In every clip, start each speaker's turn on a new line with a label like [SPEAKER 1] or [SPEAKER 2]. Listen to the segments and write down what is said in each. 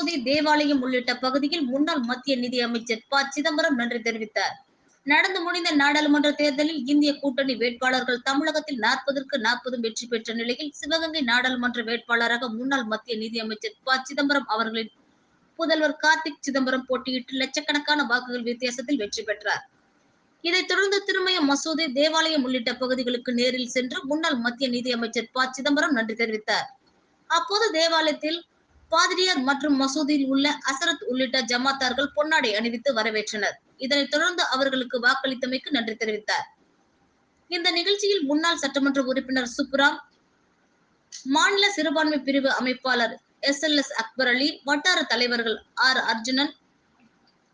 [SPEAKER 1] மசூதி, தேவாலயம் உள்ளிட்ட பகுதியில் முன்னாள் மத்திய நிதி அமைச்சர் ப. சிதம்பரம் நன்றி தெரிவித்தார். நடந்து முடிந்த நாடாளுமன்ற தேர்தலில் இந்திய கூட்டணி வேட்பாளர்கள் தமிழகத்தில் 40க்கு 40 வெற்றி பெற்ற நிலையில் சிவகங்கை நாடாளுமன்ற வேட்பாளராக முன்னாள் மத்திய நிதி அமைச்சர் ப. சிதம்பரம் அவர்களின் புதல்வர் கார்த்திக் சிதம்பரம் போட்டியிட்டு லட்சக்கணக்கான வாக்குகள் வித்தியாசத்தில் வெற்றி பெற்றார். இதைத் தொடர்ந்து திருமயம் மசூதி, தேவாலயம் உள்ளிட்ட பகுதிகளுக்கு நேரில் சென்று முன்னாள் மத்திய நிதி அமைச்சர் ப. சிதம்பரம் நன்றி தெரிவித்தார். அப்போது தேவாலயத்தில் பாதிரியார் மற்றும் மசூதியில் உள்ள அசரத் உள்ளிட்ட ஜமாத்தார்கள் பொன்னாடை அணிவித்து வரவேற்றனர். இதனைத் தொடர்ந்து அவர்களுக்கு வாக்களித்தமைக்கு நன்றி தெரிவித்தார். இந்த நிகழ்ச்சியில் முன்னாள் சட்டமன்ற உறுப்பினர் சுப்புராம், மாநில சிறுபான்மை பிரிவு அமைப்பாளர் SLS அக்பர் அலி, வட்டார தலைவர்கள் R. Arjunan,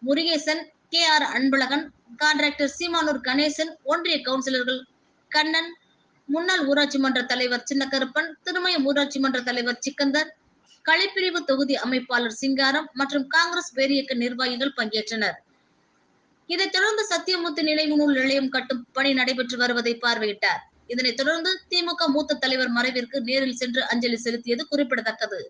[SPEAKER 1] Murugesan, KR Anbazhagan, contractor Seemanur Ganesan, ஒன்றிய கவுன்சிலர்கள் கண்ணன், முன்னாள் ஊராட்சி மன்ற தலைவர் சின்னக்கருப்பன், திருமயம் ஊராட்சி மன்ற தலைவர் சிக்கந்தர், கலைப்பிரிவு தொகுதி அமைப்பாளர் சிங்காரம் மற்றும் காங்கிரஸ் பேரியக்க நிர்வாகிகள் பங்கேற்றனர். இதைத் தொடர்ந்து சத்தியமூர்த்தி நினைவு நூல் நிலையம் கட்டும் பணி நடைபெற்று வருவதை பார்வையிட்டார். இதனைத் தொடர்ந்து திமுக மூத்த தலைவர் மறைவிற்கு நேரில் சென்று அஞ்சலி செலுத்தியது குறிப்பிடத்தக்கது.